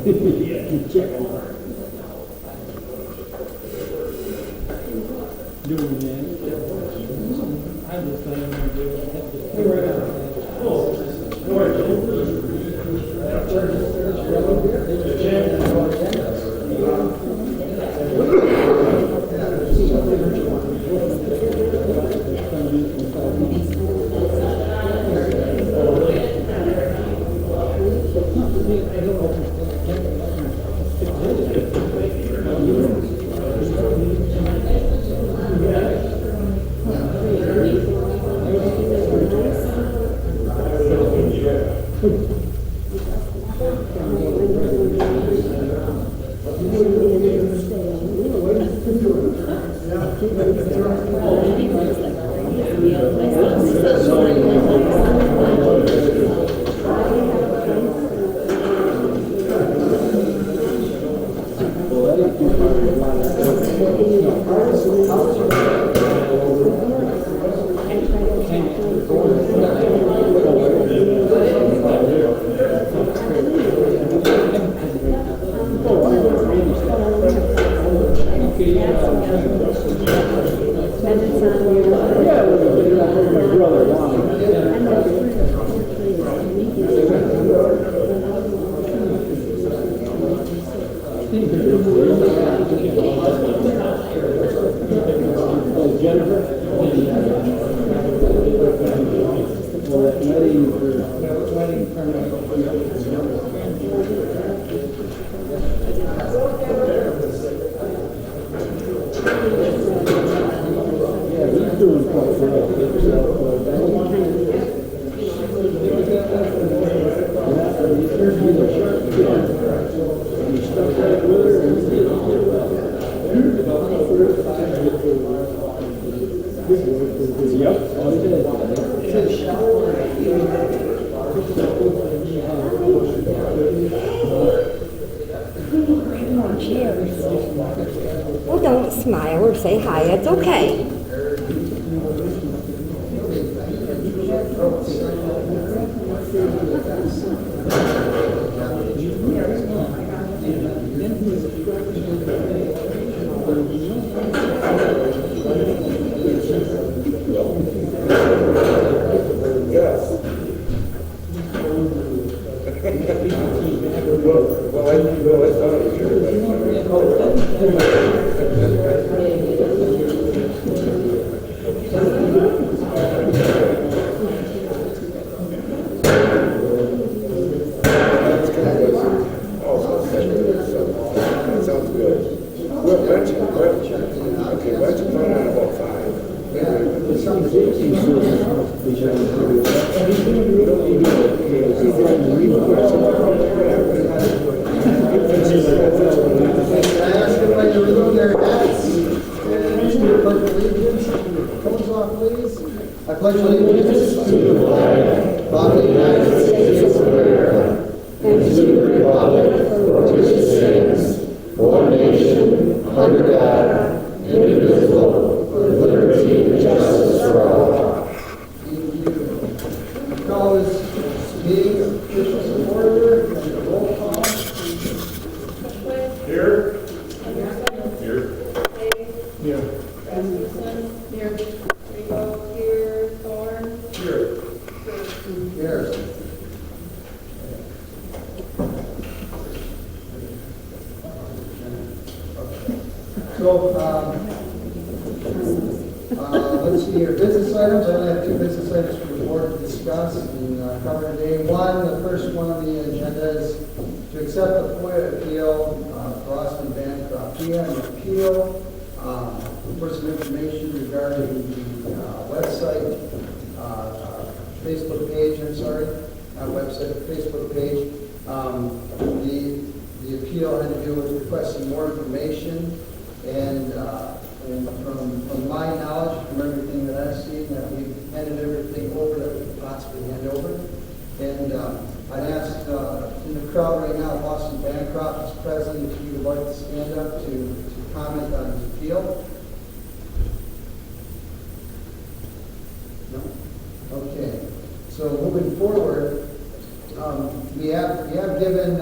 Doing that. I just think I'm gonna do Well, don't smile or say hi. It's okay. I pledge allegiance to the flag of the United States of America and to the republic for which it stands, one nation, under God, indivisible, with liberty and justice for all. Thank you. Call this meeting official to order. Roll call. Here. Here. Here. Rasmussen. Here. Rico. Here. Thorne. Here. Here. So, let's see here. Business items. I only have two business items for the board to discuss and cover today. One, the first one on the agenda is to accept the FOIA appeal for Austin Bancroft. He had an appeal for some information regarding the website, Facebook page. I'm sorry, not website, Facebook page. The appeal had to do with requesting more information, and from my knowledge, from everything that I've seen, that we've handed everything over that we could possibly hand over. And I'd ask in the crowd right now, if Austin Bancroft is present, if you would like to stand up to comment on his appeal. No? Okay. So moving forward, we have given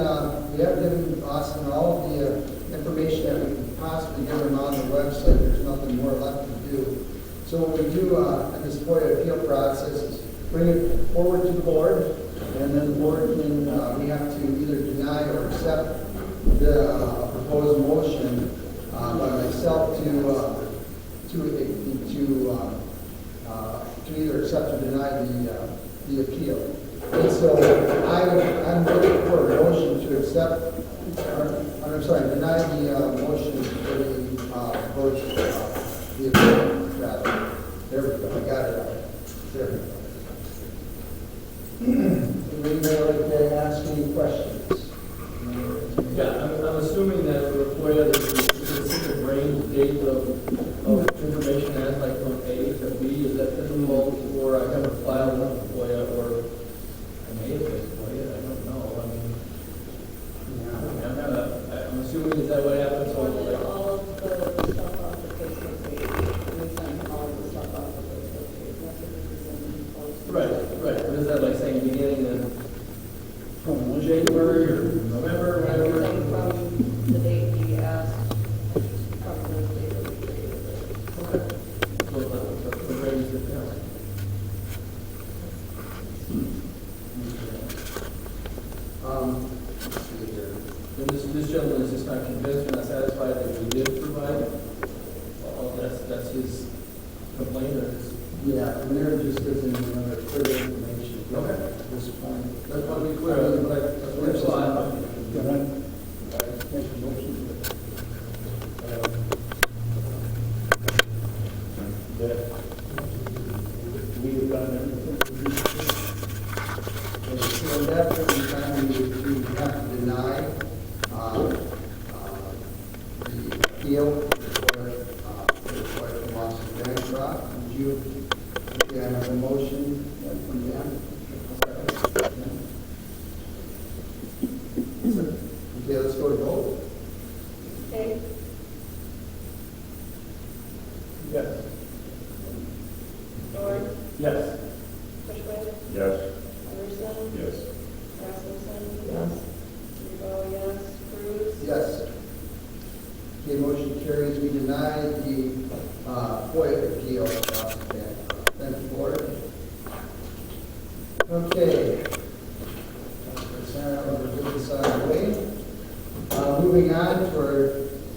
costs and all of the information that we can possibly give them on the website. There's nothing more left to do. So what we do in this FOIA appeal process is bring it forward to the board, and then the board can, we have to either deny or accept the proposed motion by myself to either accept or deny the appeal. And so I'm looking for a motion to accept, deny the motion for the approach, the appeal, rather. There we go, I got it right. There we go. Anybody like to ask any questions? Yeah, I'm assuming that for FOIA, there's a specific range, date of information as like from A to B. Is that typical? Or I haven't filed enough FOIA, or I may have been FOIA, I don't know. I mean, I'm assuming is that what happens? All of the stuff off the Facebook page. We send all of the stuff off the Facebook page. That's what this is in post. Right. But is that like saying beginning in from January or November, whatever? Everything from the date he asked, from the date that we created it. Okay. So the range is different. Let's see here. And this gentleman is just not convinced or not satisfied that we did provide. Oh, that's his complaint or his. Yeah, and there just isn't another clear information Okay. at this point. That's what we clear. That's why. Can I make a motion that we have done everything we need to do? So at that point in time, we have to deny the appeal for the loss of Bancroft. Would you, I have a motion from them? Okay, let's go to vote. Okay, Yes. Dorn, Yes. Bushwick, Yes. Anderson, Yes. Rasmussen. Yes. Rebo, yes. Cruz. Yes. Okay, motion carries. We deny the FOIA appeal. Thank you, board. Okay. This out of the way. Moving on for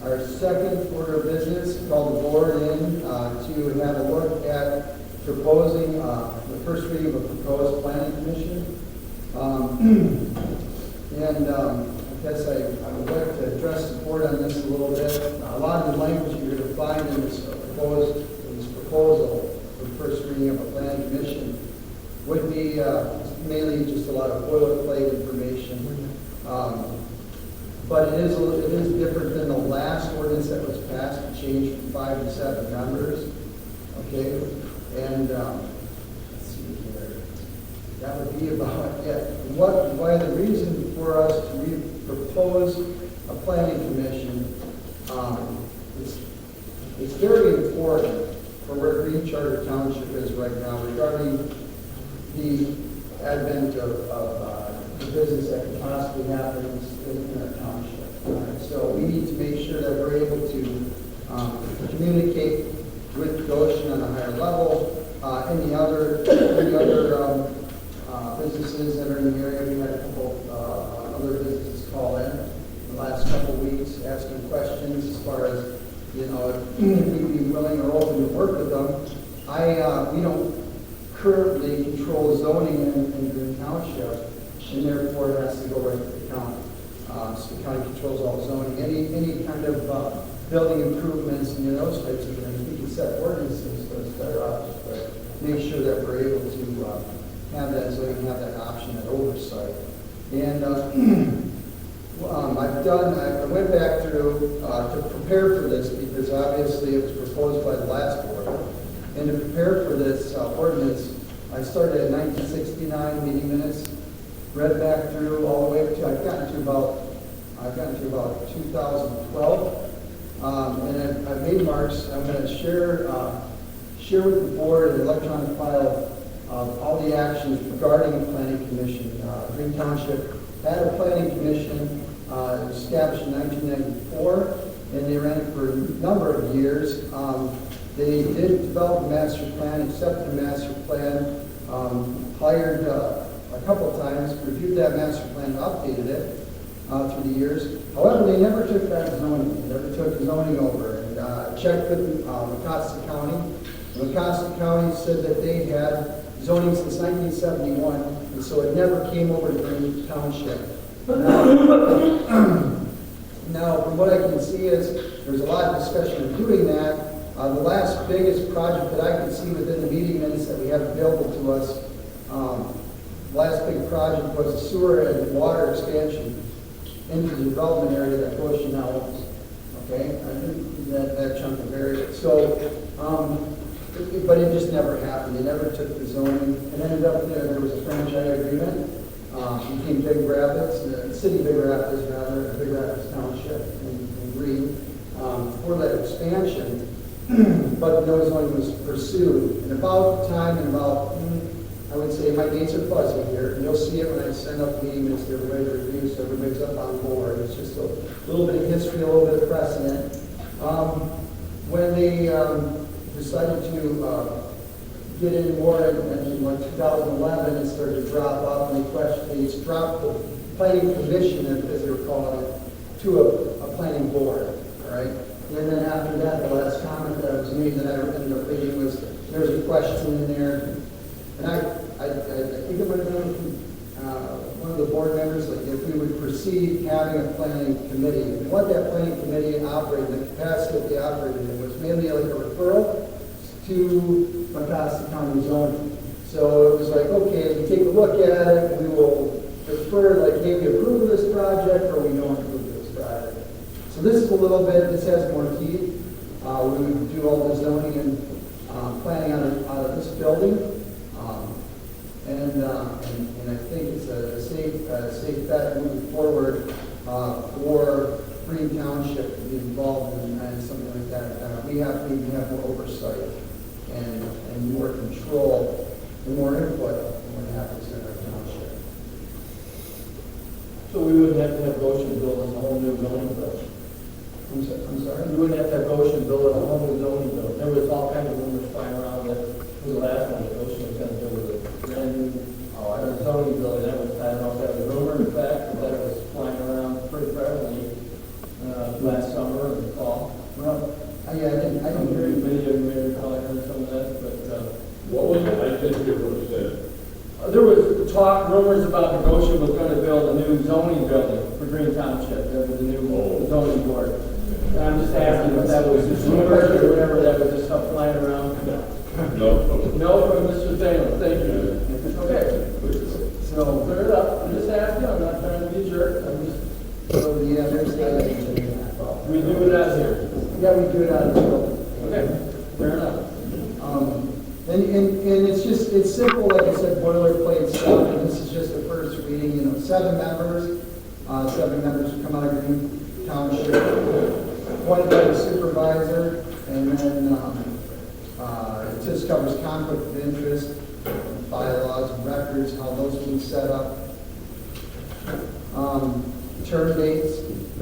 our second order of business, call the board in to have a look at proposing the first reading of a proposed planning commission. I guess I would like to address the board on this a little bit. A lot of the language you're going to find in this proposal for the first reading of a planning commission would be mainly just a lot of boilerplate information. But it is different than the last ordinance that was passed, it changed from 5 to 7 members. Okay, and let's see here. That would be about it. Why the reason for us to propose a planning commission, it's very important for where Green Charter Township is right now regarding the advent of the business that could possibly happen in our township. So we need to make sure that we're able to communicate with Goshen on a higher level. Any other businesses that are in the area, we had a couple other businesses call in the last couple of weeks asking questions as far as, if we'd be willing or open to work with them. We don't currently control zoning in Green Township, and therefore it has to go right to the county. So the county controls all zoning. Any kind of building improvements and those types of things, we can set ordinances, but it's better off just to make sure that we're able to have that, so we can have that option and oversight. And I went back through to prepare for this because obviously it was proposed by the last board. And to prepare for this ordinance, I started at 1969 meeting minutes, read back through all the way up to I've gotten to about 2012, and I've made marks. I'm going to share with the board an electronic file of all the actions regarding a planning commission. Green Township had a planning commission established in 1994, and they ran it for a number of years. They did develop a master plan, accepted a master plan, hired a couple of times, reviewed that master plan, updated it through the years. However, they never took that zoning, they never took zoning over. And checked with Mecosta County. Mecosta County said that they had zoning since 1971, and so it never came over to Green Township. Now, from what I can see is there's a lot of discussion of doing that. The last biggest project that I could see within the meeting minutes that we have available to us, the last big project was a sewer and water expansion into the development area that Goshen now owns. Okay, that chunk of area. So, but it just never happened. They never took the zoning. It ended up there was a franchise agreement. Became Big Rapids, the city of Big Rapids, rather, Big Rapids Township in Green, for that expansion. But no zoning was pursued. And about time, and about, I would say my dates are fuzzy here, and you'll see it when I send up meeting minutes to everybody to review, so everybody's up on board. It's just a little bit of history, a little bit of precedent. When they decided to get in more in like 2011, it started to drop off, and they dropped the planning commission, as they were calling it, to a planning board, all right? And then after that, the last comment that was made that I ended up reading was, there's a question in there, and I think it might have been one of the board members, like if we would proceed having a planning committee. And what that planning committee operated, the capacity that they operated in was mainly like a referral to Mecosta County zoning. So it was like, okay, we take a look at it, we will refer, like maybe approve this project or we don't approve this project. So this is a little bit, this has more teeth. We would do all the zoning and planning out of this building. And I think it's a safe bet moving forward for Green Township to be involved in something like that. We have to have more oversight and more control and more input on what happens in our township. So we wouldn't have to have Goshen build a whole new zoning bill? I'm sorry? We wouldn't have to have Goshen build a whole new zoning bill. There was all kinds of rumors flying around that the last one that Goshen was going to do with a brand new zoning bill. That was, I don't know if that was a rumor, in fact, but that was flying around pretty prevalently last summer and fall. Well, I didn't hear you. Many of you may recall I heard some of that, but What was it? I didn't hear what you said. there was talk, rumors about the Goshen was going to build a new zoning building for Green Township. There was a new zoning board. And I'm just asking if that was just rumors or whatever, that was just stuff flying around. No. No, from Mr. Taylor, thank you. Okay, so clear it up. I'm just asking, I'm not trying to be a jerk. I'm just, So, yeah, there's that. we do it out here. Yeah, we do it out of the building. Okay, fair enough. And it's simple, like I said, boilerplate stuff, and this is just the first reading, 7 members who come out of Green Township, appointed by the supervisor, and then, it just covers conflict of interest, bylaws and records, how those will be set up, term dates,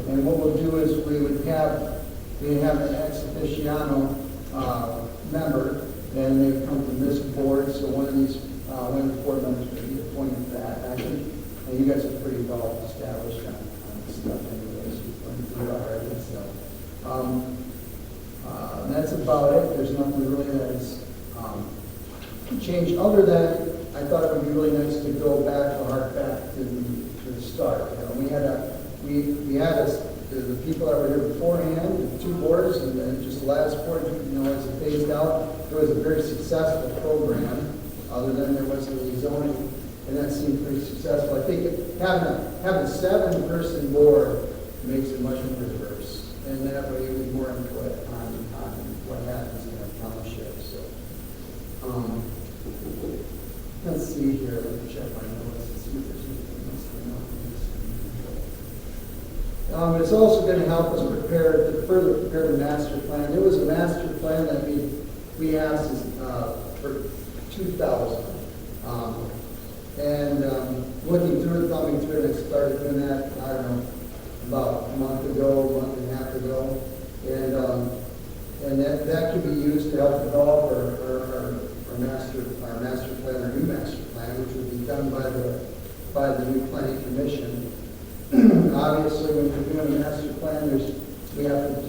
and what we'll do is we have an ex officio member, and they come from this board, so one of the board members will be appointed to that. And I think you guys are pretty well established on this stuff anyways, you've through already, so. And that's about it. There's nothing really that has changed, other than I thought it would be really nice to go back, to hark back to the start. We had the people that were here beforehand, 2 boards, and then just the last board, as it phased out, it was a very successful program, other than there was the zoning, and that seemed pretty successful. I think having a 7-person board makes it much more diverse, and that way we more input on what happens in our township. So, let's see here. Let me check my notes and see if there's anything else going on. It's also going to help us further prepare the master plan. There was a master plan that we asked for 2000. Looking through it, thumbing through it, I started doing that, I don't know, ago, a month and a half ago. And that can be used to help develop our master plan, our new master plan, which will be done by the new planning commission. Obviously, when you're doing a master plan, we have to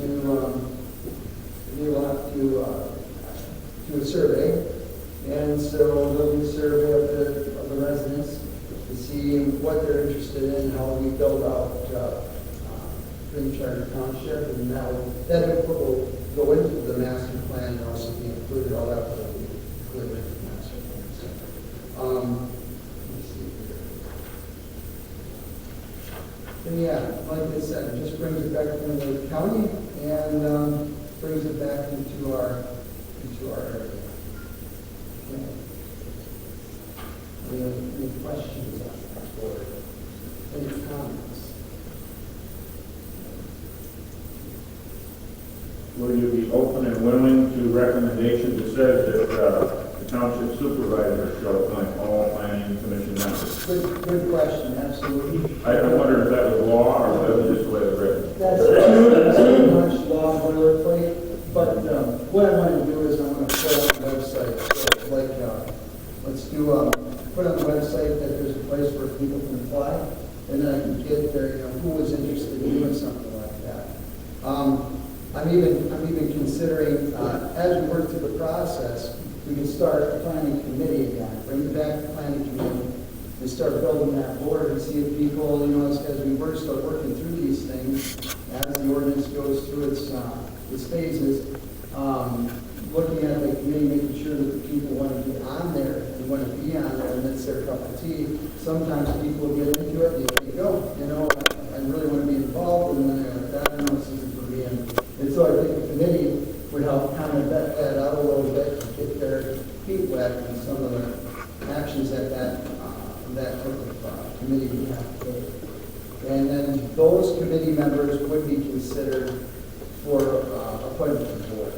do a survey. And so there'll be a survey of the residents to see what they're interested in, how we build out Green Charter Township, and that input will go into the master plan and also be included, all that will be included in the master plan. So, let's see here. And yeah, like I said, it just brings it back to the county and brings it back into our area. Okay. Any questions on that board? Any comments? Will you be open and willing to recommendations that says that the township supervisor shall appoint all planning commission members? Good question, absolutely. I wonder if that was law or was that just the way it was written? That's pretty much law boilerplate, but what I want to do is I'm going to put on the website, so like, let's do, put on the website that there's a place where people can apply, and then I can get there, who was interested in doing something like that. I'm even considering, as we work through the process, we can start a planning committee again, bring it back to planning committee, and start building that board and see if people, as we start working through these things, as the ordinance goes through its phases, looking at the committee, making sure that the people want to get on there and want to be on there, and that's their cup of tea. Sometimes people get into it, and they go, I really want to be involved, and then they're like, I don't know, this isn't for me. And so I think the committee would help kind of vet that out a little bit, to get their feet wet and some of the actions that type of committee would have to take. And then those committee members would be considered for appointment to the board.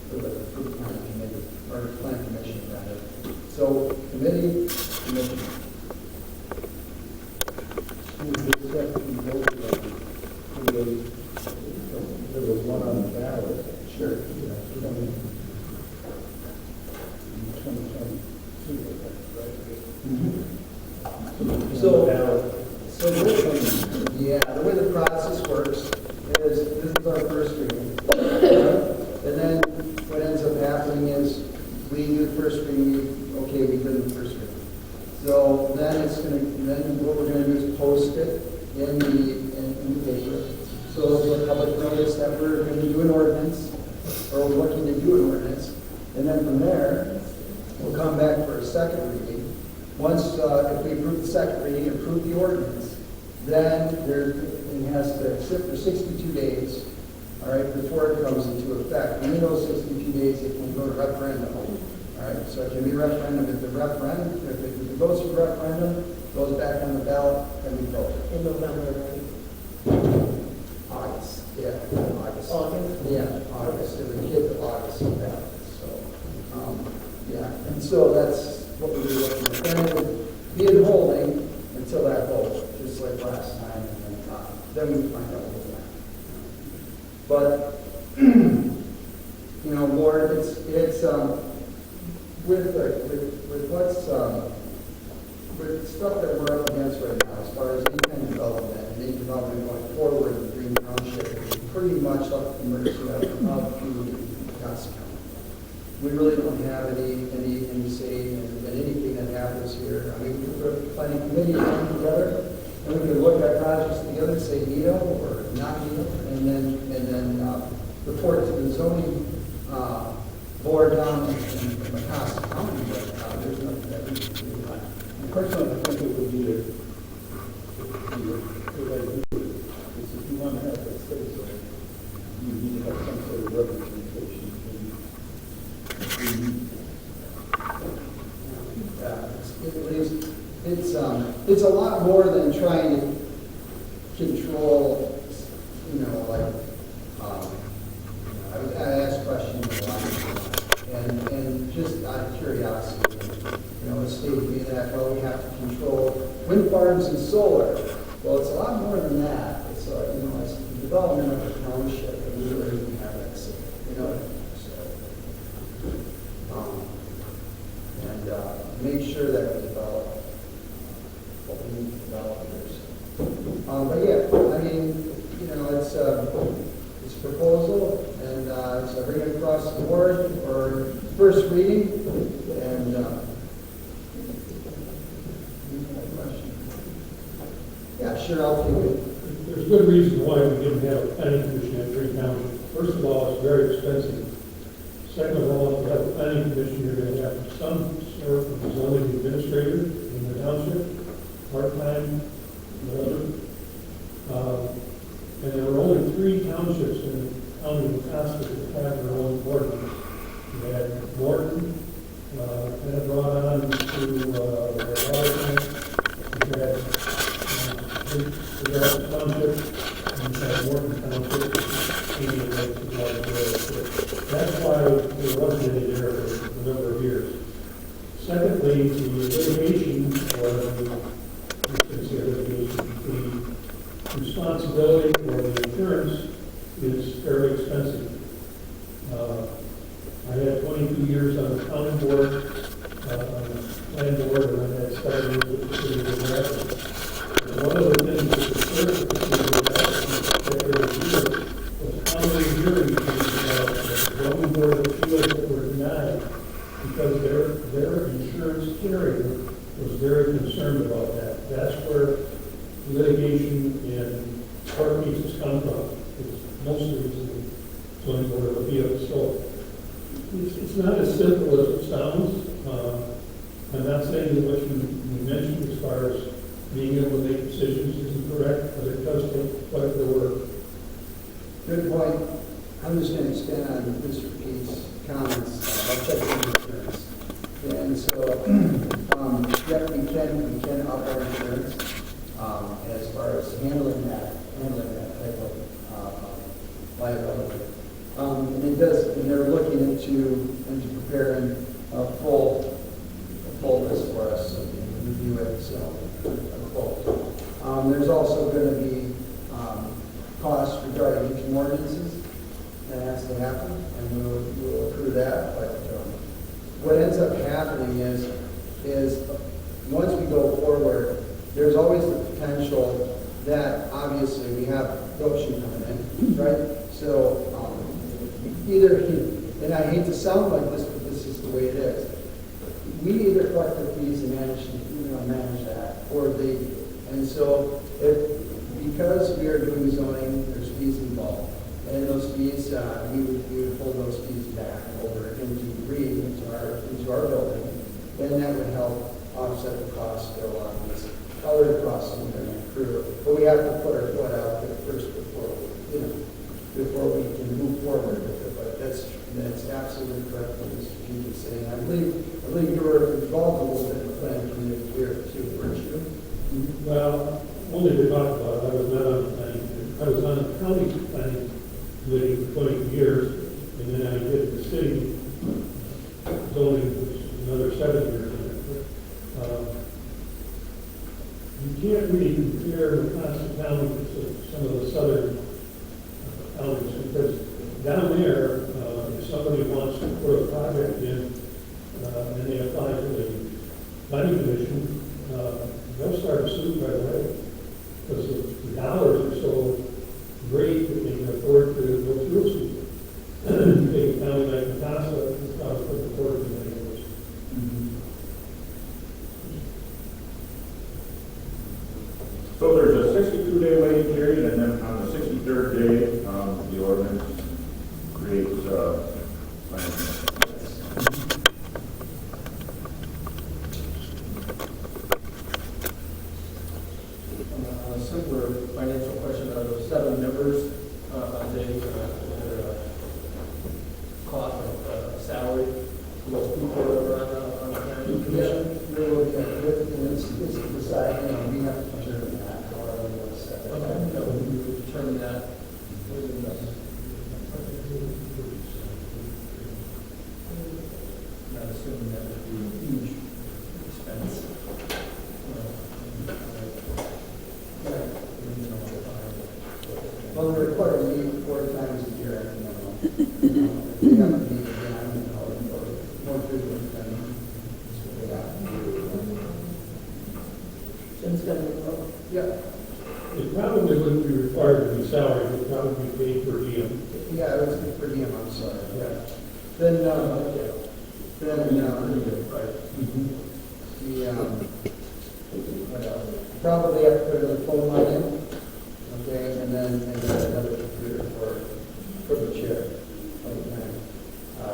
For the planning committee, or planning commission, rather. So committee, commission. There was one on the ballot. Sure. So the way the process works is this is our first reading. And then what ends up happening is we do the first reading, we did the first reading. So then what we're going to do is post it in the paper. So there'll be a public notice that we're going to do an ordinance, or we're looking to do an ordinance. And then from there, we'll come back for a second reading. Once, if we approve the second reading, approve the ordinance, then it has to sit for 62 days, all right, before it comes into effect. And in those 62 days, it can go to referendum, all right? So it can be referendum. If it goes to referendum, goes back on the ballot, and we vote. In November, right? August, yeah, August. August? Yeah, August, it would hit the August ballot, so, yeah. And so that's what we do looking at. Then it would be in holding until that vote, just like last time, and then we find out what we're doing. But, Lord, it's with what's, with stuff that we're up against right now, as far as any kind of development, and any development going forward in Green Township, it's pretty much up to the mercy of the County. We really don't have any say in anything that happens here. I mean, we could put a planning committee together, and we could look at projects together and say need them or not need them, and then report to the zoning board down in County. There's nothing that we can do. Personally, I think it would be the way to do it is if you want to have that say so, you need to have some sort of representation. It's a lot more than trying to control, I asked questions a lot, and just out of curiosity, it stated to me that, we have to control wind farms and solar. Well, it's a lot more than the township, and we really didn't have that say, you know, so. And make sure that we develop what we need to develop here. So. But yeah, I mean, you know, it's a proposal, and so bring it across the board for first reading, and yeah, sure, I'll keep it. There's good reason why we didn't have a planning commission at Green Township. First of all, it's very expensive. Second of all, if you have a planning commission, you're going to have some sort of zoning administrator in the township, part-time, whatever. And there were only 3 townships in the county of Costa that had their own ordinance. You had Morton, kind of brought on to their water plant. You had Township, and you had Morton Township, that's why there wasn't any there for a number of years. Secondly, the litigation, or the responsibility for the insurance is very expensive. I had 22 years on the county board, on the land board, and I had 7 years with the city of Rapids. One of the things that the church was how many hearings the zoning board of appeals that were denied because their insurance carrier was very concerned about that. That's where litigation and court cases come from. It's mostly the zoning board of appeals. So it's not as simple as it sounds. I'm not saying that what you mentioned as far as being able to make decisions isn't correct, but it does take quite a bit of work. Good point. I'm just going to expand on Mr. Pete's comments. I'll check the insurance. And so, yeah, we can up our insurance as far as handling that type of liability. And it does, and they're looking into preparing a full list for us so we can review it. So, a quote. There's also going to be costs regarding each ordinances that has to happen, and we'll accrue that. But what ends up happening is once we go forward, there's always the potential that obviously we have Goshen coming in, right? So either, and I hate to sound like this, but this is the way it is. We either collect the fees and manage that, or they, and so because we are doing zoning, there's fees involved, and those fees we would pull those fees back over into our building, then that would help offset the cost still on these other costs we're going to accrue. But we have to put our foot out there first before we can move forward with it. But that's absolutely correct what Mr. Pete is saying. I believe you were involved a little bit in the planning community here too, weren't you? Well, only to talk about it. I was not on the planning. I was on the county planning committee for 20 years, and then I did the city zoning, which is another 7 years. You can't really compare the Costa County to some of the southern counties because down there, if somebody wants to put a project in and they apply to the planning commission, they'll start a suit right away because the dollars are so great that they can afford to go through a suit. You take a county like Costa, it's not for the court in many ways. So there's a 62-day waiting period, and then on the 63rd day, the ordinance creates planning. Simpler financial question. Those 7 members, their cost of salary, those people that are on the planning commission. There will be a written, and it's decided, we have to determine that, however we want to set that. Okay, we determine that. Yeah, it was per diem, I'm sorry. Yeah. Then, Pretty good, right? what else? Probably have to put a phone line in, okay, and then another computer for the chair, like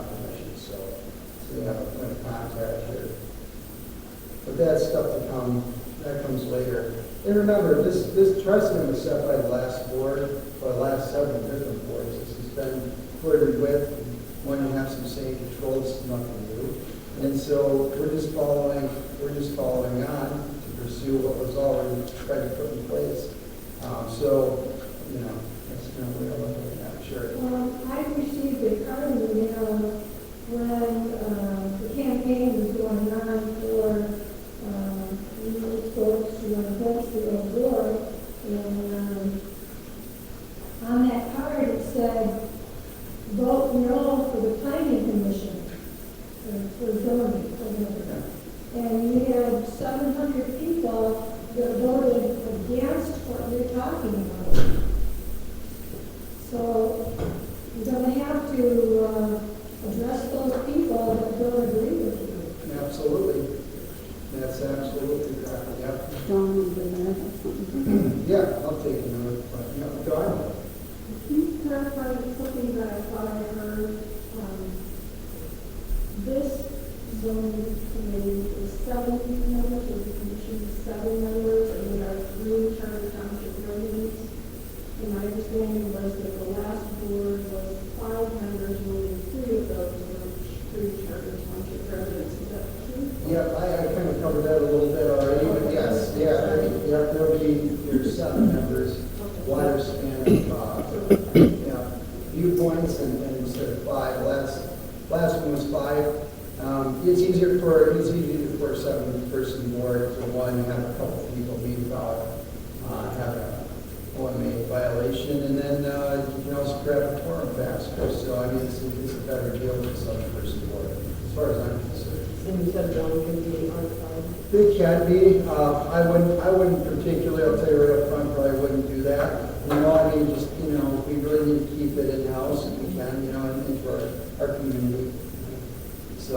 permission, so we have a point of contact here. But that's stuff to come, that comes later. And remember, this precedent was set by the last board, or the last several different boards. This has been flirted with. When you have some sane control, this is nothing new. And so we're just following on to pursue what was already tried to put in place. So, you know, that's kind of where I'm looking at, sure. I received a card in the mail when the campaign was going on for folks who are against the old board. And on that card it said, vote no for the planning commission for zoning. And you had 700 people that voted against what you're talking about. So you're going to have to address those people that don't agree with you. Absolutely. That's absolutely correct. Yep. John, you have something? Yeah, I'll take a note. Yeah, go ahead. Can you clarify something that I thought I heard? This zoning committee is 7 members, or the commission is 7 members, and there are 3 charter township residents. And my understanding was that the last board was 5 members, only 3 of those were 3 charter township residents. Is that true? Yeah, I kind of covered that a little bit already, but yes, there'll be, there's 7 members, wider span of, viewpoints, and instead of 5, last one was 5. It's easier for a 7-person board to have a couple of people meet about having a OMA violation, and then you can also grab a quorum faster. So I mean, it's a better deal with a 7-person board, as far as I'm concerned. And you said one can be on 5. They can be. I wouldn't particularly, I'll tell you right up front, probably wouldn't do that. You know, I mean, just, you know, we really need to keep it in-house if we can, you know, and into our community. So.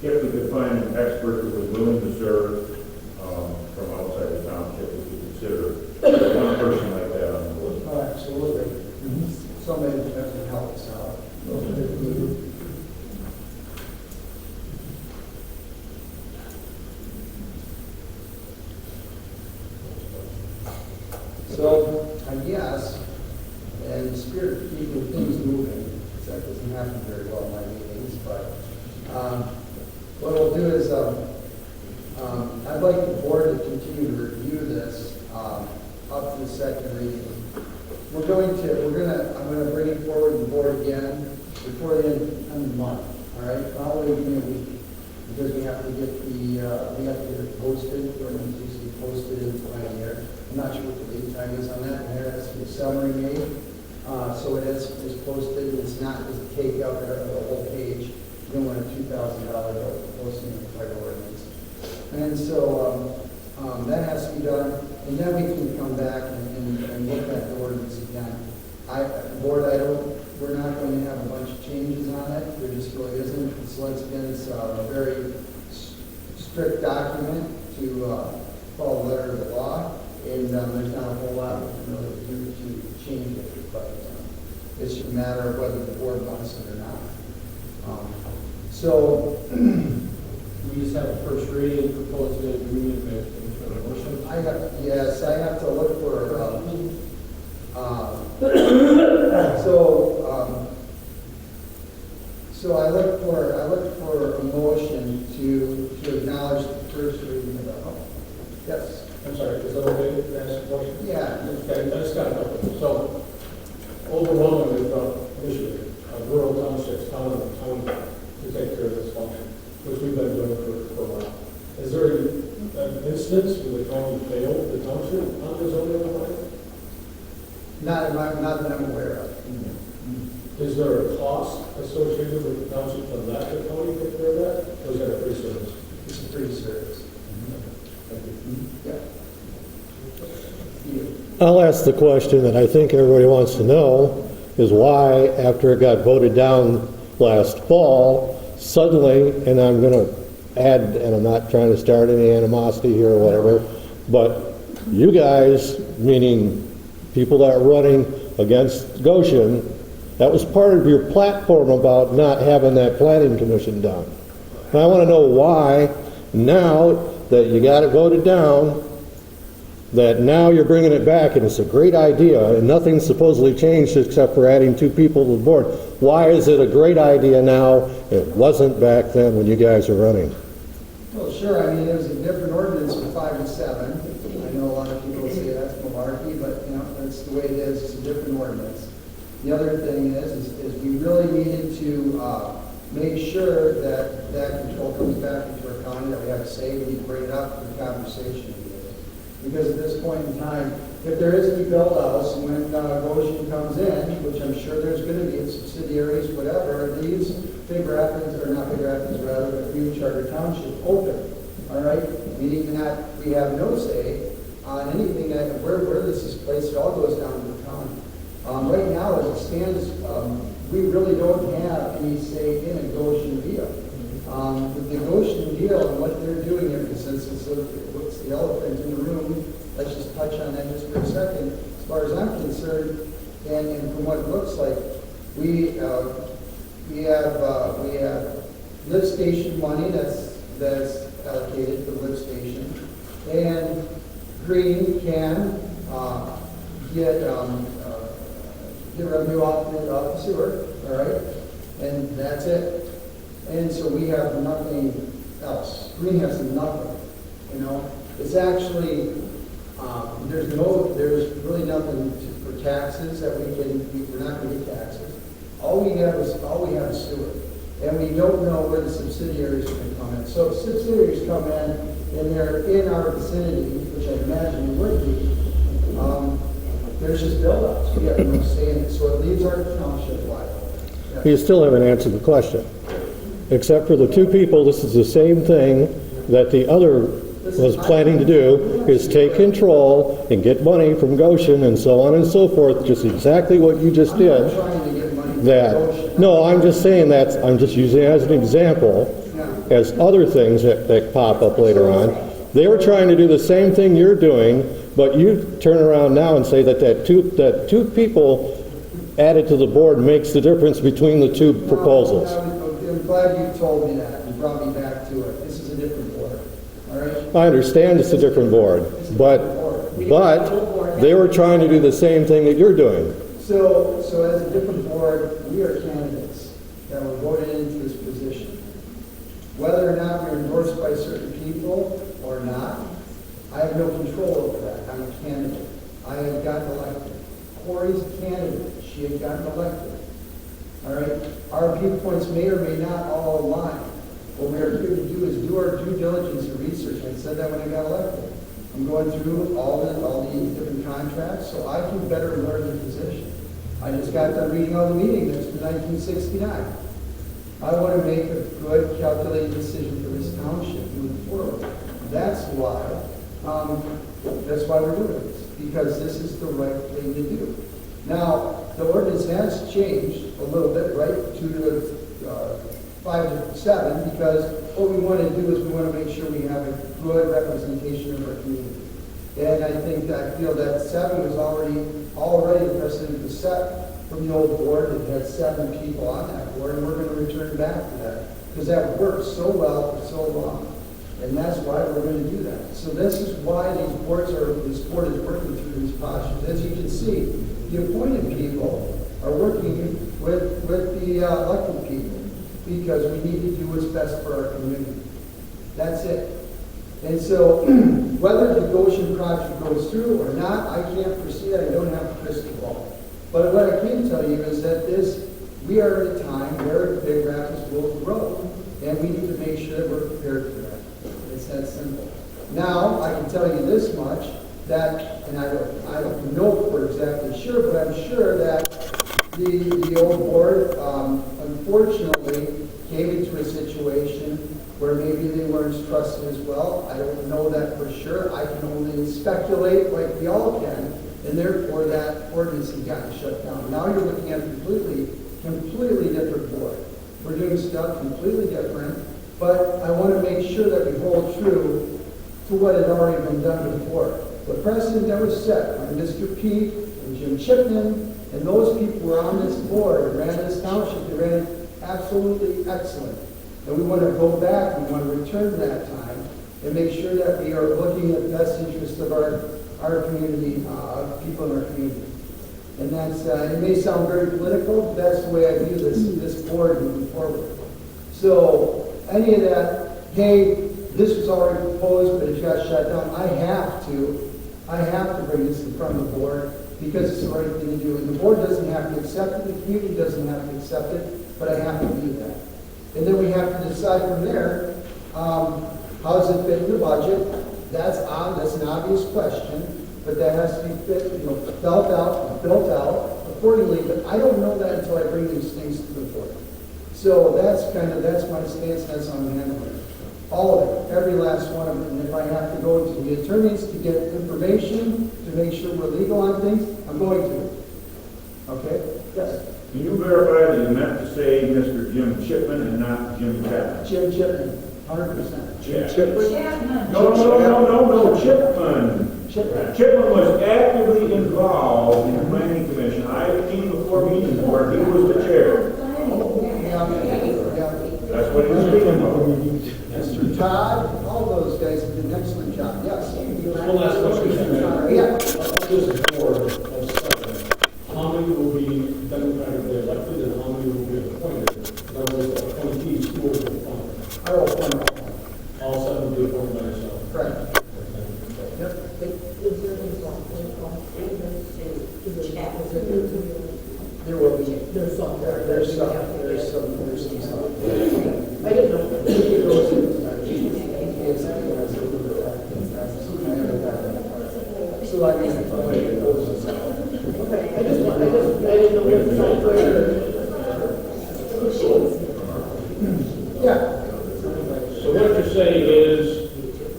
If we could find an expert who was willing to serve from outside the township, we could consider one person like that on the board. Oh, absolutely. Somebody that can help us out. So, I guess, in the spirit of keeping things moving, because that doesn't happen very well in my meetings, but what we'll do is I'd like the board to continue to review this up to the second reading. I'm gonna bring it forward to the board again before the end of the month. All right, probably in a week, because we have to get it posted. Or it's usually posted in Pioneer. I'm not sure what the lead time is on that. And there has to be a summary made, so it is posted. It's not just a take out the whole page. You don't want a $2,000 posting of the title ordinance. And so that has to be done, and then we can come back and look at the ordinance again. We're not going to have a bunch of changes on it. There just really isn't. So it's a very strict document to follow the letter of the law, and there's not a whole lot we can really do to change it. But it's just a matter of whether the board wants it or not. So We just have a first reading, proposed agreement, and a motion. I have to look for, so I look for a motion to acknowledge the first reading of the, yes. I'm sorry, is that okay to ask a question? Yeah. Okay, I just got a couple. So, overwhelmingly from Michigan, rural townships, town to take care of this function, which we've been doing for a while. Is there an instance where the county failed the township on the zoning plan? Not that I'm aware of. Is there a cost associated with the township to let the county take care of that? Or is that a free service? It's a free service. Thank you. Yeah. You. I'll ask the question that I think everybody wants to know, is why, after it got voted down last fall, suddenly, and I'm going to add, and I'm not trying to start any animosity here or whatever, but you guys, meaning people that are running against Goshen, that was part of your platform about not having that planning commission done. And I want to know why, now that you got it voted down, that now you're bringing it back, and it's a great idea, and nothing's supposedly changed except for adding 2 people to the board. Why is it a great idea now? It wasn't back then when you guys were running. Well, sure, I mean, it was a different ordinance for 5 and 7. I know a lot of people say that's malarkey, but, you know, that's the way it is, it's a different ordinance. The other thing is we really needed to make sure that that control comes back into our county, that we have a say, we need to bring it up for the conversation. Because at this point in time, if there is any build outs, and when Goshen comes in, which I'm sure there's going to be subsidiaries, whatever, these Big Rapids, or not Big Rapids, rather, but Green Charter Township open, all right? Meaning that we have no say on anything that, where this is placed, it all goes down to the county. Right now, as it stands, we really don't have any say in a Goshen deal. With the Goshen deal and what they're doing here, since it's the elephant in the room, let's just touch on that just for a second. As far as I'm concerned, and from what it looks like, we have lift station money that's allocated for lift station, and Green can get revenue off the sewer, all right, and that's it. And so we have nothing else. Green has nothing, you know. It's actually, there's really nothing for taxes that we're not going to get taxes. All we have is sewer. And we don't know where the subsidiaries are going to come in. So if subsidiaries come in and they're in our vicinity, which I imagine it would be, there's just build-outs. We have no say in it. So it leaves our township liable. Yeah. You still haven't answered the question. Except for the 2 people, this is the same thing that the other was planning to do, is take control and get money from Goshen and so on and so forth, just exactly what you just did. I'm not trying to get money from That, Goshen. no, I'm just saying that, I'm just using it as an example, as other things that pop up later on. They were trying to do the same thing you're doing, but you turn around now and say that two people added to the board makes the difference between the 2 proposals. I'm glad you told me that. You brought me back to it. This is a different board. All right? I understand it's a different board, but they were trying to do the same thing that you're doing. So as a different board, we are candidates that were voted into this position. Whether or not we're endorsed by certain people or not, I have no control over that. I'm a candidate. I have gotten elected. Corey's a candidate. She had gotten elected. All right? Our viewpoints may or may not all align. What we are here to do is do our due diligence and research. I said that when I got elected. I'm going through all the different contracts so I can better learn the position. I just got done reading all the meeting minutes from 1969. I want to make a good, calculated decision for this township moving forward. That's why we're doing this, because this is the right thing to do. Now, the ordinance has changed a little bit, right, 2 to 5 to 7, because what we want to do is we want to make sure we have a good representation of our community. And I feel that 7 was already the precedent was set from the old board that had 7 people on that board, and we're going to return back to that, because that worked so well for so long. And that's why we're going to do that. So this is why this board is working through these postures. As you can see, the appointed people are working with the elected people, because we need to do what's best for our community. That's it. And so whether the Goshen project goes through or not, I can't foresee it. I don't have a crystal ball. But what I can tell you is that we are at a time where Big Rapids will grow, and we need to make sure that we're prepared for that. It's that simple. Now, I can tell you this much, that, and I don't know for exactly sure, but I'm sure that the old board, unfortunately, came into a situation where maybe they weren't trusted as well. I don't know that for sure. I can only speculate, like we all can, and therefore that ordinance has gotten shut down. Now you're looking at a completely different board. We're doing stuff completely different, but I want to make sure that we hold true to what had already been done before. The precedent that was set by Mr. Pete and Jim Chipman and those people who were on this board and ran this township, they ran it absolutely excellent. And we want to go back, we want to return to that time and make sure that we are looking at the best interest of our community, people in our community. And that's, it may sound very political, but that's the way I view this board moving forward. So any of that, hey, this was already proposed, but it got shut down, I have to bring this in front of the board because it's the right thing to do. And the board doesn't have to accept it, the community doesn't have to accept it, but I have to do that. And then we have to decide from there, how does it fit in the budget? That's an obvious question, but that has to be built out accordingly. But I don't know that until I bring these things to the board. So that's my stance, that's how I'm handling it. All of it, every last one of them. And if I have to go to the attorneys to get information, to make sure we're legal on things, I'm going to. Okay? Yes? Can you verify that you meant to say Mr. Jim Chipman and not Jim Chapman? Jim Chipman, 100%. Jim Chapman. No, Chipman. Chipman was actively involved in the planning commission. I came before meetings where he was the chair. That's what he was speaking about. Mr. Todd, all those guys have done an excellent job. Yes? One last question. Yeah. This board of seven, how many will be democratically elected and how many will be appointed? In other words, appointees, who will be appointed? I will point out. All seven will be appointed by yourself. Correct. Yep. There will be. There's some. I didn't know. So I mean, Okay, I didn't know what the software. yeah. So what you're saying is,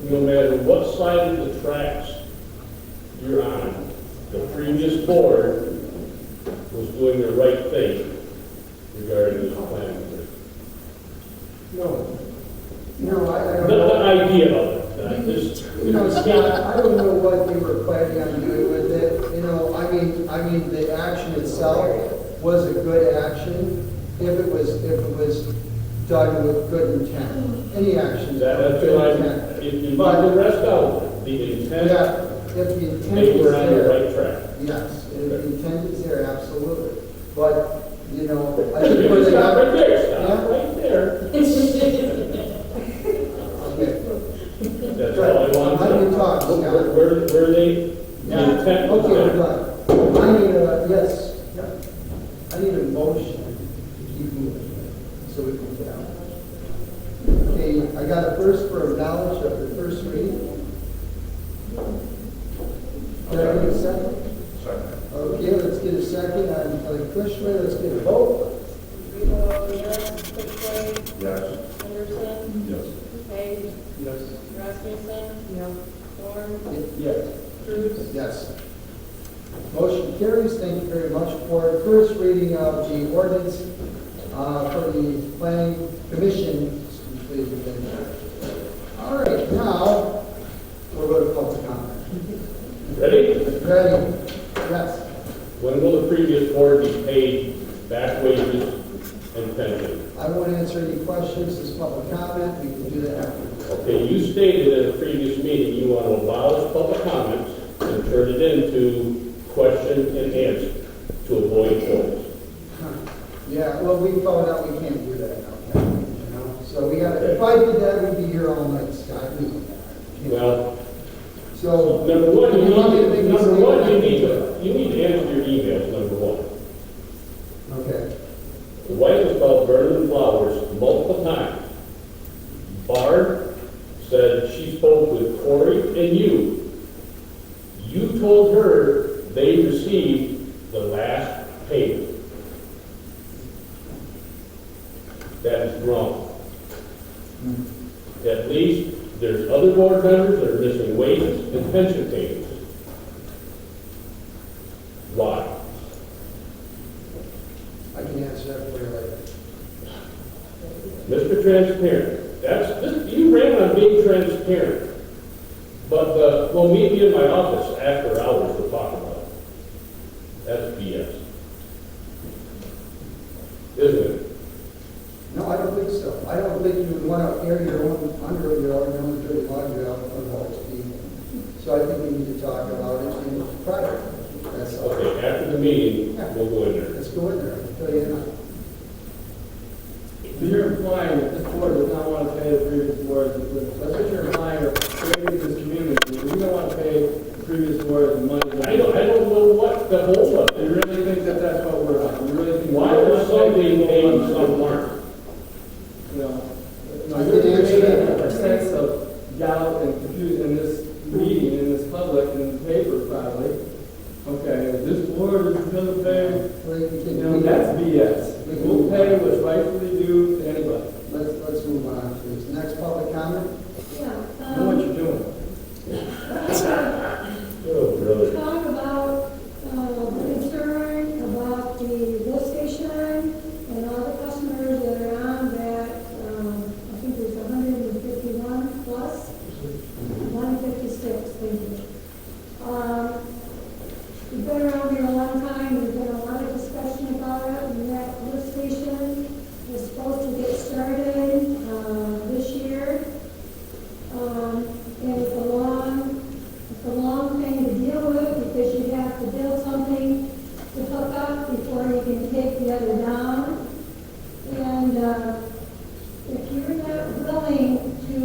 no matter what side of the tracks you're on, the previous board was doing the right thing regarding this plan. No, I don't The know. idea of it, just, Scott, I don't know what you were planning on doing with it. I mean, the action itself was a good action if it was done with good intent. Any action. that's with what good intent. if you leave But- the rest out, the intent, Yeah, if the intent they is were on the there. right track. Yes, if the intent is there, absolutely. But, I think where Stop they got. right there, stop Yeah. right there. Okay. That's all I want How to do you know. talk, Scott? Where they, the intent was Okay, we're there. done. I need yes, I need a motion to keep moving, so we can get out. Okay, I got a first for knowledge of the first reading. Did I get a second? Second. Okay, let's get a second on Cushman, let's get a vote. Yes, Ridgway, Yes. Henderson, Yes. Page, Yes. Rasmussen, Thorne, Yes. Cruz. Yes. Motion carries. Thank you very much for first reading of the ordinance for the planning commission. All right, now we'll go to public comment. Ready? Ready? Yes. When will the previous board be paid back wages and pension? I won't answer any questions. This public comment. We can do that after. Okay, you stated in a previous meeting you want to abolish public comments and turn it into question and answer to avoid points. Yeah, well, we found out we can't do that now, Kevin, So we got, if I did that, we'd be here all night, Scott. We know that. Well, So. number one, you want me to make this statement? you need to answer your emails, number one. Okay. The wife has called Vernon Flowers multiple times. Barb said she spoke with Corey and you. You told her they received the last payment. That is wrong. At least there's other board members that are missing wages and pension payments. transparent. You ran on being transparent. But, well, meet me in my office after hours to talk about it. That's BS. Isn't it? No, I don't think so. I don't think you would want to air your own under your own dirty laundry out on those people. So I think we need to talk about it in private. That's all. Okay, after the meeting, we'll go in there. Let's go in there. I'll tell you now. So you're implying that this board does not want to pay the previous board, that's what you're implying, or creating this community, we don't want to pay the previous board the money. I don't know what the whole of You it. really think that that's what we're about? You really think? Why are some being paid and some aren't? You know, I you're can answer creating that. a sense of doubt and confusion in this meeting, in this public, in the paper probably. Okay, this board is going to pay, Well, you can- you know, that's BS. We'll pay what's rightfully due to anybody. Let's move on, please. Next public comment? Yeah. Know what you're doing. Oh, brother. Talk about, concern about the lift station and all the customers that are on that, I think there's 151 plus, 156, thank you. We've been around here a long time, there's been a lot of discussion about it, and that lift station is supposed to get started, this year. And it's a long thing to deal with because you have to build something to hook up before you can take the other down. And, if you're not willing to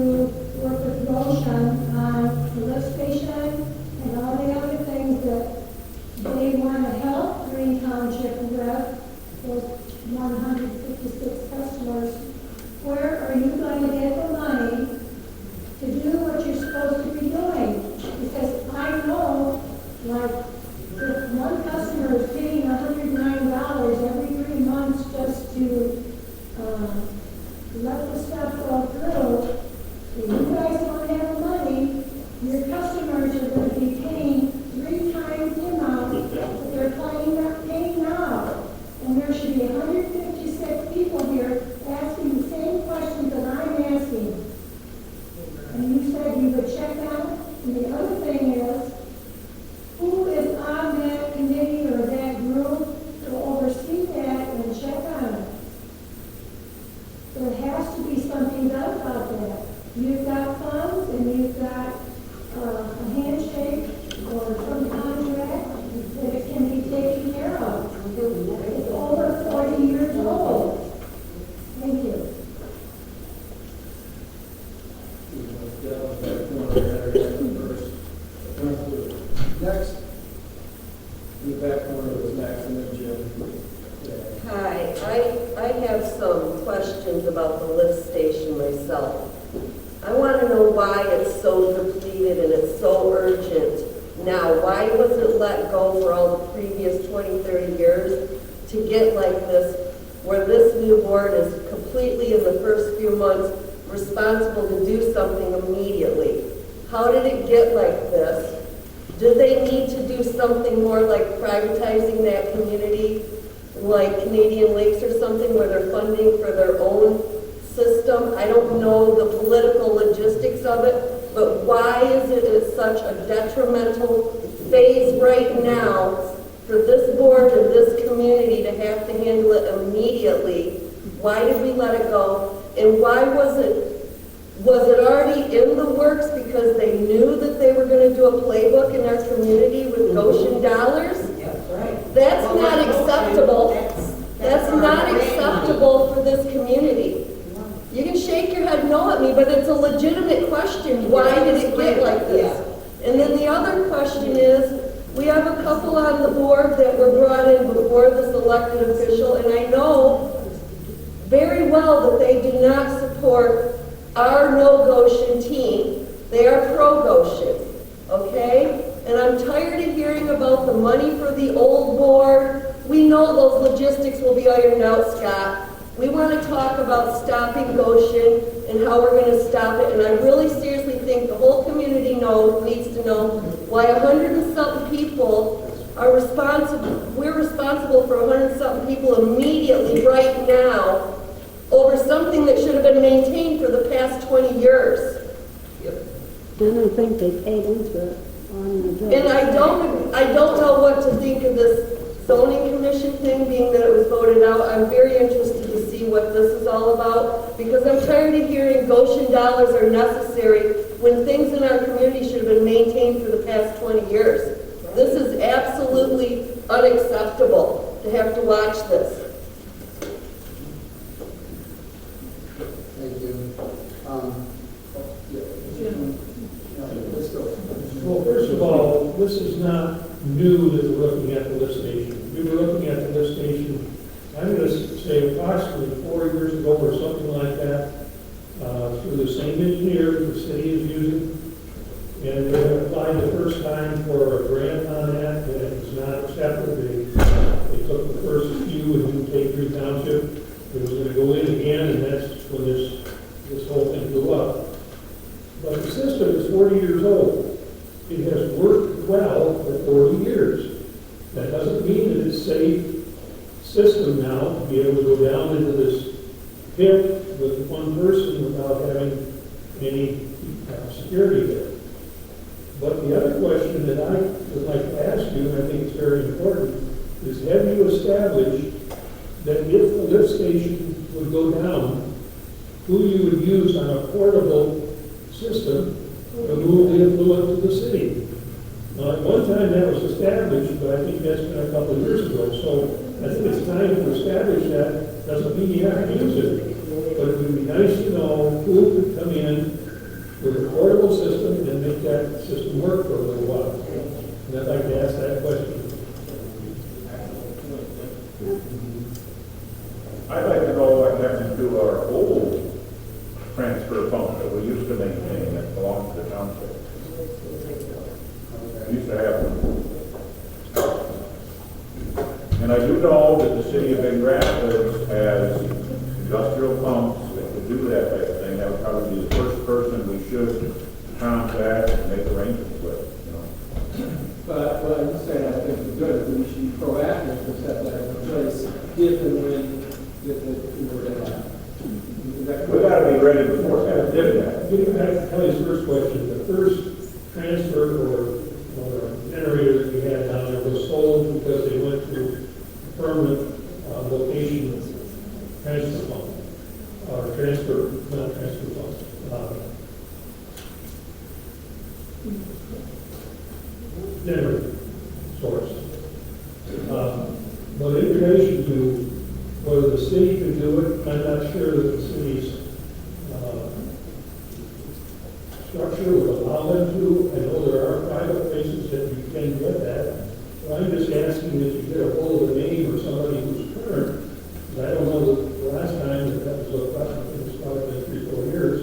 work with Goshen on the lift station and all the other things that they want to help Green Township with, those 156 customers, where are you going to get the money to do what you're supposed to be doing? Because I know, like, if one customer is paying $109 every 3 months just to, let the stuff go through, if you guys don't have the money, your customers are going to be paying 3 times the amount that they're paying now. And there should be 156 people here asking the same questions that I'm asking. And you said you would check on it. And the other thing is, who is on that committee or that group to oversee that and check on it? There has to be something done about that. You've got funds and you've got a handshake or some contract that it can be taken care of. It's over 40 years old. Thank you. Next. In the back corner was Max and then Jim. Hi, I have some questions about the lift station myself. I want to know why it's so depleted and it's so urgent now. Why was it let go for all the previous 20, 30 years to get like this, where this new board is completely in the first few months responsible to do something immediately? How did it get like this? Do they need to do something more like privatizing that community, like Canadian Lakes or something, where they're funding for their own system? I don't know the political logistics of it, but why is it in such a detrimental phase right now for this board and this community to have to handle it immediately? Why did we let it go? And why was it already in the works because they knew that they were going to do a playbook in our community with Goshen dollars? That's right. That's not acceptable. That's not acceptable for this community. You can shake your head no at me, but it's a legitimate question. Why did it get like this? And then the other question is, we have a couple on the board that were brought in before this elected official, and I know very well that they do not support our no Goshen team. They are pro Goshen, okay? And I'm tired of hearing about the money for the old board. We know those logistics will be ironed out, Scott. We want to talk about stopping Goshen and how we're going to stop it. And I really seriously think the whole community needs to know why 100 and something people are responsible. We're responsible for 100 and something people immediately right now over something that should have been maintained for the past 20 years. I don't think they paid into it on the bill. And I don't know what to think of this zoning commission thing, being that it was voted out. I'm very interested to see what this is all about, because I'm tired of hearing Goshen dollars are necessary when things in our community should have been maintained for the past 20 years. This is absolutely unacceptable to have to watch this. Thank you. Let's go. Well, first of all, this is not new that we're looking at the lift station. We were looking at the lift station, I'm going to say approximately 4 years ago or something like that, through the same engineer the city is using. And they applied the first time for a grant on that, and it was not accepted. They took the first few and didn't take through township. It was going to go in again, and that's when this whole thing blew up. But the system is 40 years old. It has worked well for 40 years. That doesn't mean that it's a safe system now to be able to go down into this pit with one person without having any security there. But the other question that I would like to ask you, and I think it's very important, is have you established that if the lift station would go down, who you would use on a portable system to move the influence of the city? Now, at one time that was established, but I think that's been a couple of years ago. So I think it's time to establish that. Doesn't mean you have to use it, but it would be nice to know who could come in with a portable system and make that system work for a little while. And I'd like to ask that question. I'd like to know what happened to our old transfer pump that we used to maintain that belonged to the township. We used to have them. And I do know that the city of Big Rapids has industrial pumps that could do that type of thing. That would probably be the first person we should contact and make arrangements with, you know. But what I'm saying, I think is good, is we should be proactive to set that in place, if and when we're going to happen. We gotta be ready before that, didn't that? Getting back to Kelly's first question, the first transfer or generator that we had down there was sold because they went to a permanent location transfer pump, or not transfer pump, generator source. But in relation to whether the city could do it, I'm not sure that the city's structure would allow them to. I know there are private places that you can get that. But I'm just asking that you get a hold of a name or somebody who's current. I don't know the last time that was looked up, I think it's probably been 3 or 4 years,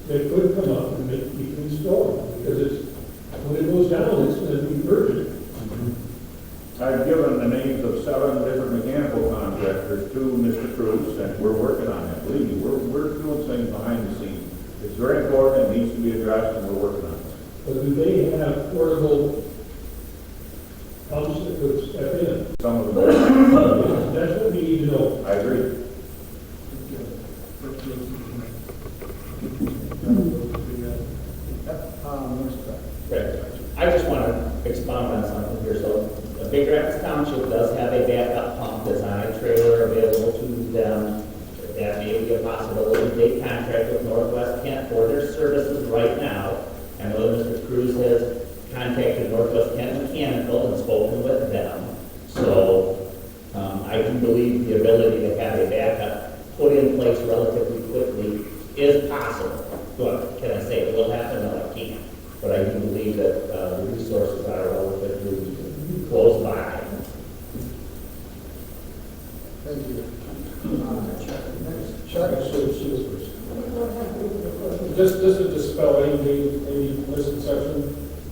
they could come up and make people install it, because when it goes down, it's going to be urgent. I've given the names of 7 different mechanical contractors to Mr. Cruz, and we're working on that. Believe me, we're doing things behind the scenes. It's very important, it needs to be addressed, and we're working on it. But do they have portable pumps that could step in? Some of them. That's what we need to know. I agree. Okay. I just want to expound on something here. So, Big Rapids Township does have a backup pump that's on a trailer available to them. That may be a possibility. They contract with Northwest Kent for their services right now. I know that Mr. Cruz has contacted Northwest Kent Mechanical and spoken with them. So, I do believe the ability to have a backup put in place relatively quickly is possible. But can I say it will happen? No, I can't. But I do believe that the resources are relatively close by. Thank you. Chuck? Just to dispel any misconception,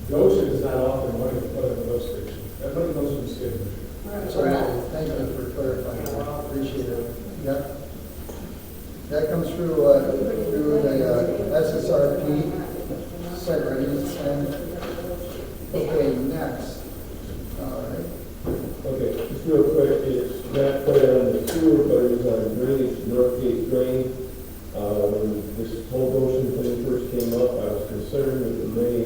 Goshen is not offering money to put in the lift station. That money comes from the state. Okay, thank you for clarifying. I appreciate it. Yep. That comes through the SSRP site readiness plan. Okay, next. All right. Okay, real quick, it's not quite on the sewer, but it was on drainage, Northgate Drain. When this whole Goshen thing first came up, I was concerned with the May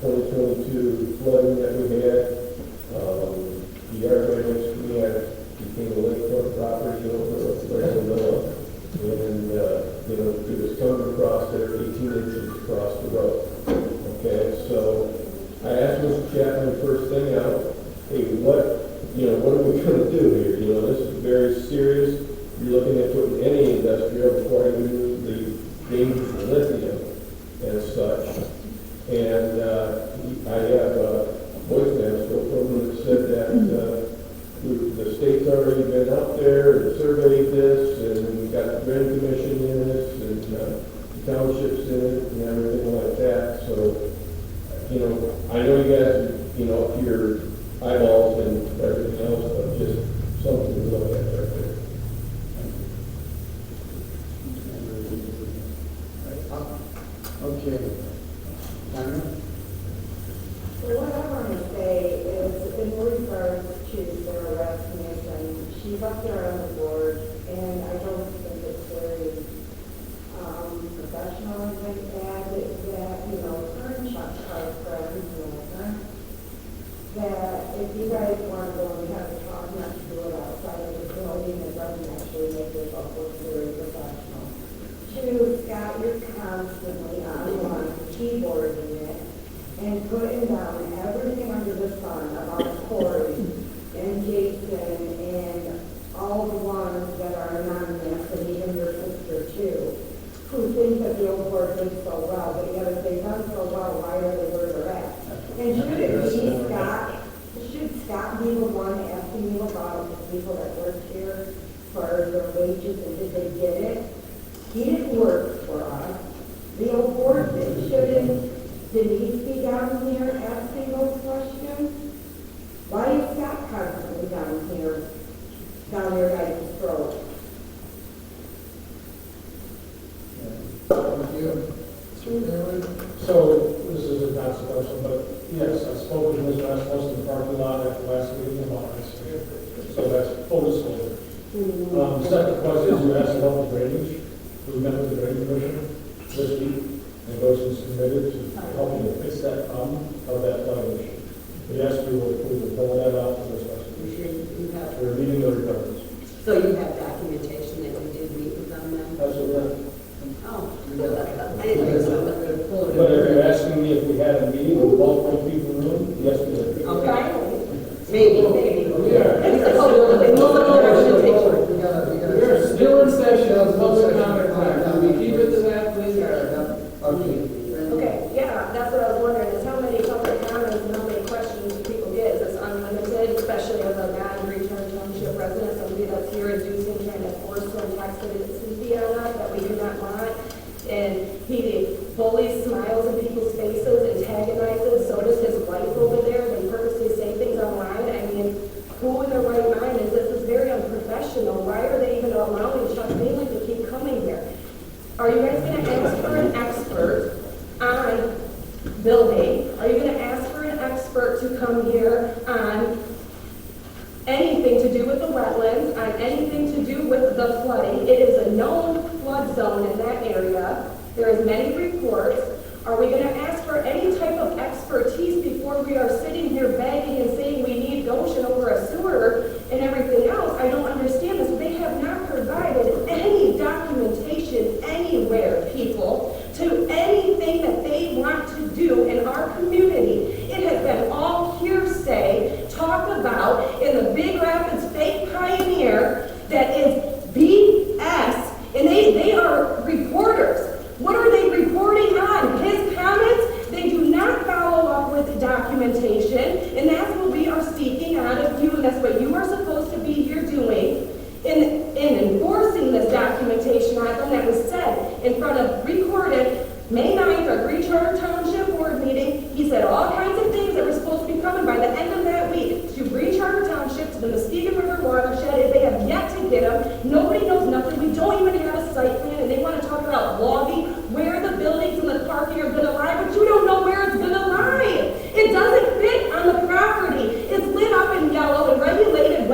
2022 flooding that we had. The yard right next to me became a lakefront property over at Villa. And, it was coming across there 18 inches across the road. Okay, so I asked Mr. Chapman first thing out, hey, what are we going to do here? This is very serious. You're looking at putting any industrial before you do the dangers of lithium as such. And I have a voicemail from him that said that the state's already been up there and surveyed this, and we got the Grand Commission in this, and the townships in it, and everything like that. So, I know you guys, up your eyeballs and everything else, but just something to look at right there. Okay. Tyler? So what I want to say is, in regards to Sarah Rasmussen, she's up there on the board, and I don't think it's very professional, I think, that, her and Chuck are friends, that if you guys want to go and have a talk, not to do it outside of the building, it doesn't actually make yourself look very professional. Two, Scott, you're constantly on keyboarding it and putting down everything under the sun about Corey and Jason and all the ones that are anonymous, and even your sister too, who think that the old board did so well, but yet if they've done so well, why are they where they're at? And should it be Scott? Should Scott be the one asking you about the people that work here for their wages and did they get it? He didn't work for us. The old board did. Shouldn't Denise be down here asking those questions? Why is Scott constantly down your guys' throat? Thank you. Mr. Taylor? So, this is a consequential, but yes, I spoke with Ms. Rasmussen in the parking lot after last meeting about this. So that's full disclosure. The second question is, you asked about the drainage. We met with the drainage commissioner this week, and Goshen's committed to helping to fix that problem of that flooding issue. Yes, we will pull that out for this resolution. We're meeting the requirements. So you have documentation that you did meet with them then? That's what we're. Oh, I didn't think so. But if you're asking me if we had a meeting with multiple people in the room, yes, we did. Okay. Maybe. Yeah. We're still in session of public comment time. Can we keep it to that, please? Okay, yeah, that's what I was wondering, is how many public comments and how many questions do people get? Is this unlimited, especially as a non-return township resident, somebody that's here inducing, trying to force some toxicity on us that we do not want? And he fully smiles in people's faces, antagonizes, so does his wife over there. They purposely say things online. I mean, who in their right mind is this? Is very unprofessional. Why are they even allowing Chuck Bailey to keep coming here? Are you guys going to ask for an expert on building? Are you going to ask for an expert to come here on anything to do with the wetlands, on anything to do with the flooding? It is a known flood zone in that area. There is many reports. Are we going to ask for any type of expertise before we are sitting here begging and saying we need Goshen over a sewer and everything else? I don't understand this. They have not provided any documentation anywhere, people, to anything that they want to do in our community. It has been all hearsay, talked about in the Big Rapids fake pioneer that is BS, and they are reporters. What are they reporting on? His comments? They do not follow up with documentation, and that's what we are seeking out of you, and that's what you are supposed to be here doing in enforcing this documentation on them that was said in front of recorded May 9th, our Green Charter Township Board meeting. He said all kinds of things that were supposed to be coming by the end of that week to Green Charter Township, to the Muskegon River watershed. They have yet to get them. Nobody knows nothing. We don't even have a site plan, and they want to talk about logging, where the buildings and the parking are going to lie, but you don't know where it's going to lie. It doesn't fit on the property. It's lit up in yellow and regulated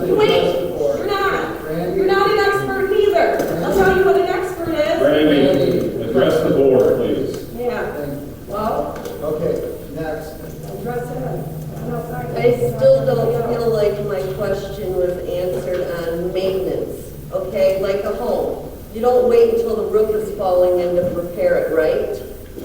to Wait, address the board. you're not. Randy? You're not an expert either. I'll tell you what an expert is. Randy, address the board, please. Yeah, Thank you. well, Okay, next. address it. No, sorry. I still don't feel like my question was answered on maintenance, okay? Like a home. You don't wait until the roof is falling in to repair it, right?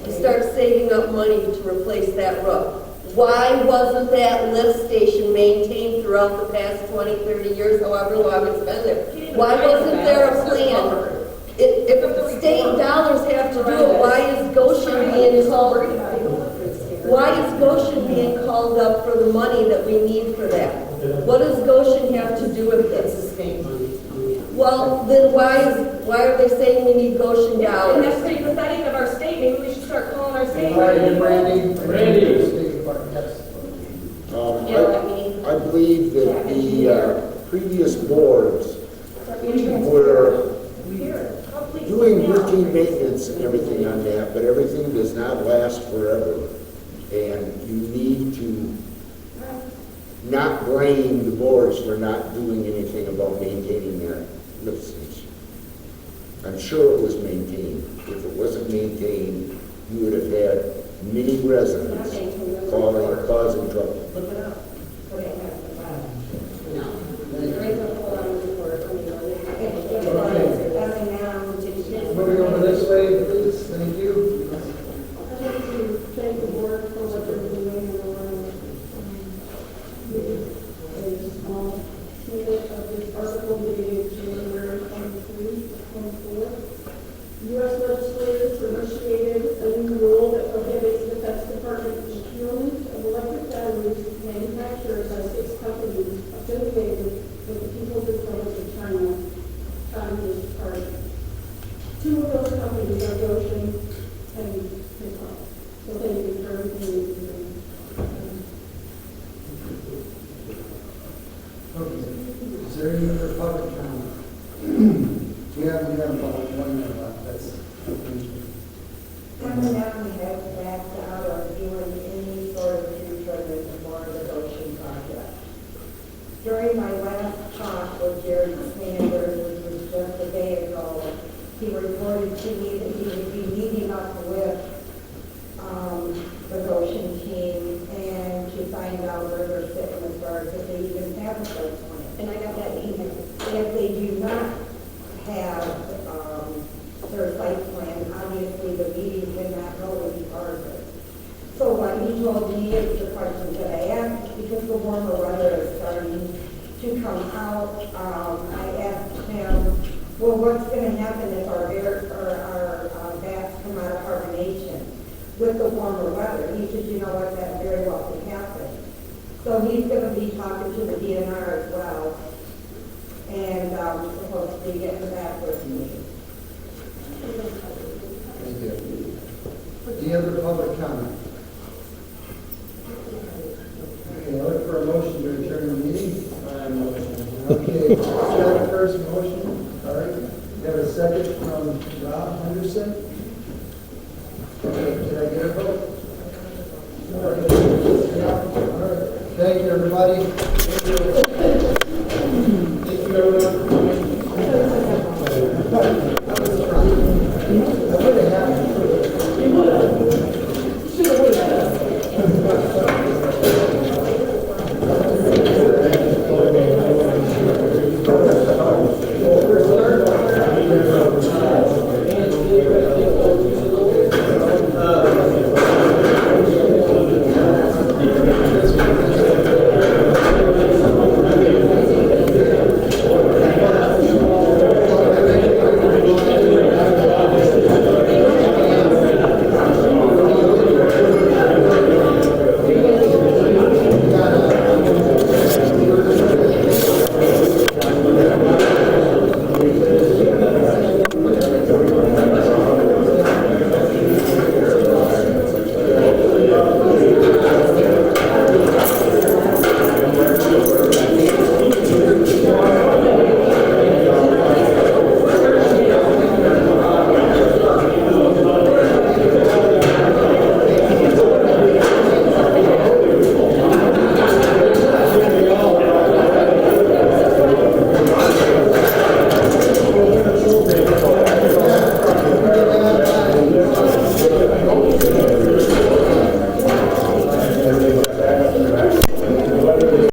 You start saving up money to replace that roof. Why wasn't that lift station maintained throughout the past 20, 30 years, however long it's been there? Why wasn't there a plan? If state dollars have to do it, why is Goshen being called? Why is Goshen being called up for the money that we need for that? What does Goshen have to do with this? Well, then why are they saying we need Goshen And dollars? that's pretty pathetic of our state. Maybe we should start calling our state. All right, Randy. Randy. State Department, yes. Yeah, I believe that the previous boards were doing routine maintenance and everything on that, but everything does not last forever. And you need to not blame the boards for not doing anything about maintaining that lift station. I'm sure it was maintained. If it wasn't maintained, you would have had many residents causing trouble. Look it up. What it has to buy. There is a whole lot of report. Moving over this way, please, thank you. I'd like to thank the board for what they're doing and a small snippet of this article dated January 23, 24. U.S. legislators initiated a new rule that prohibits the Defense Department procurement of electric batteries manufactured by 6 companies affiliated with the People's Republic of China Communist Party. 2 of those companies are Goshen and Nepal. So thank you for everything you're doing. Okay. Is there any other public comment? We have about 1 minute left, that's. Evidently has backed out of doing any sort of future for the Goshen project. During my last talk with Jerry Sanders, which was just a day ago, he reported to me that he would be meeting up with the Goshen team and to find out where they're sitting as far as if they even have a site plan. And I got that email. If they do not have their site plan, obviously the meeting cannot go any farther. So what he told me is the questions that I asked, because the warmer weather is starting to come out, I asked him, well, what's going to happen if our bats come out of hibernation with the warmer weather? He said, you know what, that very well could happen. So he's going to be talking to the DNR as well, and supposed to get to that first meeting. Thank you. Any other public comment? Okay, I look for a motion to adjourn the meeting. Okay, got a first motion, all right. We have a second from Rob Henderson. Okay, did I get a vote? All right. Thank you, everybody.